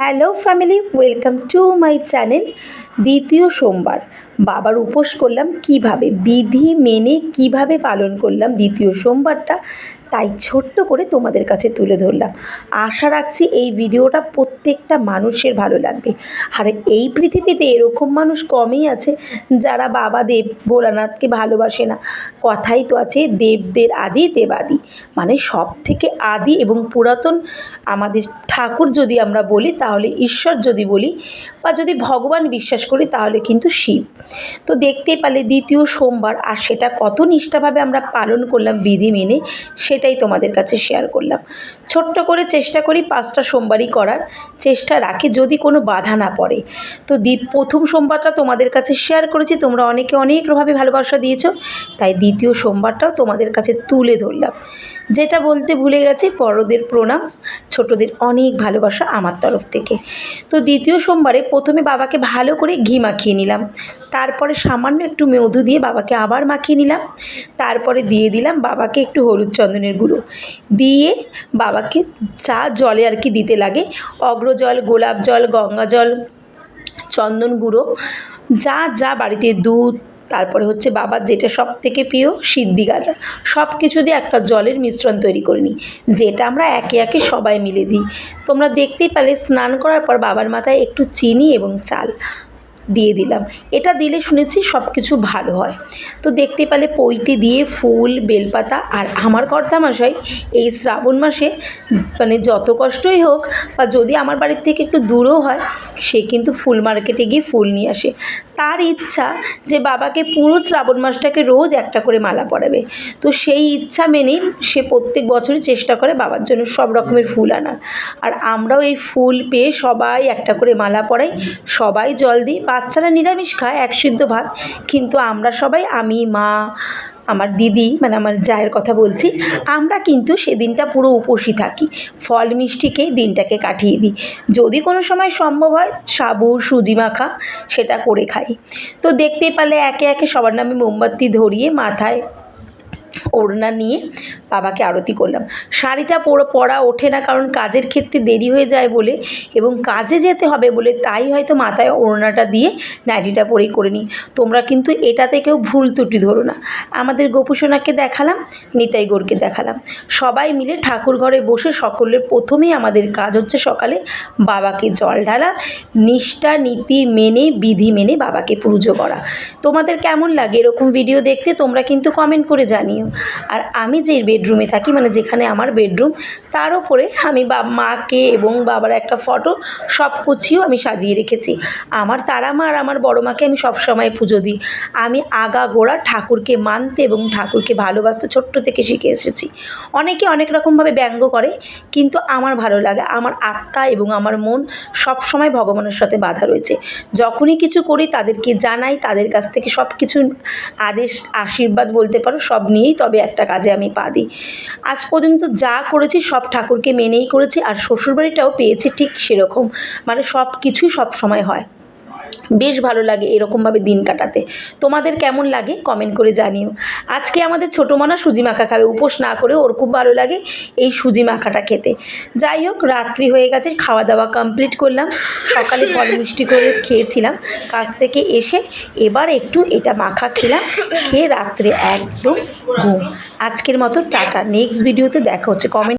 Hello family, welcome to my channel. দ্বিতীয় সোমবার বাবার উপোস করলাম, কিভাবে বিধি মেনে কিভাবে পালন করলাম দ্বিতীয় সোমবারটা, তাই ছোট্ট করে তোমাদের কাছে তুলে ধরলাম। আশা রাখছি এই ভিডিওটা প্রত্যেকটা মানুষের ভালো লাগবে। আর এই পৃথিবীতে এরকম মানুষ কমই আছে যারা বাবা দেব ভোলানাথকে ভালোবাসে না। কথাই তো আছে, দেবদের আদি দেবাদি, মানে সব থেকে আদি এবং পুরাতন আমাদের ঠাকুর যদি আমরা বলি, তাহলে ঈশ্বর যদি বলি, বা যদি ভগবান বিশ্বাস করি, তাহলে কিন্তু শিব। তো দেখতেই পারলে দ্বিতীয় সোমবার, আর সেটা কত নিষ্ঠাভাবে আমরা পালন করলাম বিধি মেনে, সেটাই তোমাদের কাছে শেয়ার করলাম। ছোট্ট করে চেষ্টা করি 5টা সোমবারই করার চেষ্টা রাখি, যদি কোনো বাধা না পড়ে। তো প্রথম সোমবারটা তোমাদের কাছে শেয়ার করেছি, তোমরা অনেকে অনেকভাবে ভালোবাসা দিয়েছো, তাই দ্বিতীয় সোমবারটাও তোমাদের কাছে তুলে ধরলাম। যেটা বলতে ভুলে গেছি, বড়দের প্রণাম, ছোটদের অনেক ভালোবাসা আমার তরফ থেকে। তো দ্বিতীয় সোমবারে প্রথমে বাবাকে ভালো করে ঘি মাখিয়ে নিলাম, তারপরে সামান্য একটু মধু দিয়ে বাবাকে আবার মাখিয়ে নিলাম, তারপরে দিয়ে দিলাম বাবাকে একটু হলুদ চন্দনের গুঁড়ো দিয়ে বাবাকে চা জলে আর কি দিতে লাগে, অগ্রজল, গোলাপ জল, গঙ্গা জল, চন্দন গুঁড়ো, যা যা বাড়িতে, দুধ, তারপরে হচ্ছে বাবার যেটা সব থেকে প্রিয় সিদ্ধি গাজা, সব কিছু দিয়ে একটা জলের মিশ্রণ তৈরি করে নিই, যেটা আমরা একে একে সবাই মিলে দিই। তোমরা দেখতেই পেলে স্নান করার পর বাবার মাথায় একটু চিনি এবং চাল দিয়ে দিলাম। এটা দিলে শুনেছি সব কিছু ভালো হয়। তো দেখতে পেলে পৈতে দিয়ে ফুল, বেলপাতা, আর আমার কর্তামশাই এই শ্রাবণ মাসে মানে যত কষ্টই হোক, বা যদি আমার বাড়ির থেকে একটু দূরেও হয়, সে কিন্তু ফুল মার্কেটে গিয়ে ফুল নিয়ে আসে। তার ইচ্ছা যে বাবাকে পুরো শ্রাবণ মাসটাকে রোজ একটা করে মালা পরাবে। তো সেই ইচ্ছা মেনেই সে প্রত্যেক বছরই চেষ্টা করে বাবার জন্য সব রকমের ফুল আনার। আর আমরাও এই ফুল পেয়ে সবাই একটা করে মালা পরাই, সবাই জল দিই। বাচ্চারা নিরামিষ খায়, এক সিদ্ধ ভাত, কিন্তু আমরা সবাই, আমি, মা, আমার দিদি, মানে আমার জায়ের কথা বলছি, আমরা কিন্তু সেদিনটা পুরো উপোসই থাকি, ফল মিষ্টি খেয়ে দিনটাকে কাটিয়ে দিই। যদি কোনো সময় সম্ভব হয় সাবু সুজি মাখা সেটা করে খাই। তো দেখতেই পারলে একে একে সবার নামে মোমবাতি ধরিয়ে মাথায় ওড়না নিয়ে বাবাকে আরতি করলাম। শাড়িটা পরা ওঠে না, কারণ কাজের ক্ষেত্রে দেরি হয়ে যায় বলে, এবং কাজে যেতে হবে বলে, তাই হয়তো মাথায় ওড়নাটা দিয়ে নাইটিটা পরেই করে নিই। তোমরা কিন্তু এটাতে কেউ ভুল ত্রুটি ধরো না। আমাদের গোপুসোনাকে দেখালাম, নিতাই গৌরকে দেখালাম, সবাই মিলে ঠাকুর ঘরে বসে সকলের প্রথমেই আমাদের কাজ হচ্ছে সকালে বাবাকে জল ঢালা, নিষ্ঠা নীতি মেনে বিধি মেনে বাবাকে পুজো করা। তোমাদের কেমন লাগে এরকম ভিডিও দেখতে, তোমরা কিন্তু কমেন্ট করে জানিও। আর আমি যে বেডরুমে থাকি, মানে যেখানে আমার বেডরুম, তার উপরে আমি মাকে এবং বাবার একটা ফটো সব কুচিও আমি সাজিয়ে রেখেছি। আমার তারা মা আর আমার বড় মাকে আমি সবসময় পুজো দিই। আমি আগাগোড়া ঠাকুরকে মানতে এবং ঠাকুরকে ভালোবাসতে ছোট্ট থেকে শিখে এসেছি। অনেকে অনেক রকমভাবে ব্যঙ্গ করে, কিন্তু আমার ভালো লাগে। আমার আত্মা এবং আমার মন সবসময় ভগবানের সাথে বাঁধা রয়েছে। যখনই কিছু করি তাদেরকে জানাই, তাদের কাছ থেকে সব কিছু আদেশ, আশীর্বাদ বলতে পারো, সব নিয়েই তবে একটা কাজে আমি পা দিই। আজ পর্যন্ত যা করেছি সব ঠাকুরকে মেনেই করেছি, আর শ্বশুরবাড়িটাও পেয়েছি ঠিক সেরকম, মানে সব কিছুই সব সময় হয়। বেশ ভালো লাগে এরকমভাবে দিন কাটাতে। তোমাদের কেমন লাগে কমেন্ট করে জানিও। আজকে আমাদের ছোটো মানা সুজি মাখা খাবে, উপোস না করে ওর খুব ভালো লাগে এই সুজি মাখাটা খেতে। যাই হোক, রাত্রি হয়ে গেছে, খাওয়া দাওয়া কমপ্লিট করলাম। সকালে ফল মিষ্টি করে খেয়েছিলাম, কাজ থেকে এসে এবার একটু এটা মাখা খেলাম, খেয়ে রাত্রে একদম ঘুম। আজকের মতো টাটা, নেক্সট ভিডিওতে দেখা হচ্ছে। কমেন্ট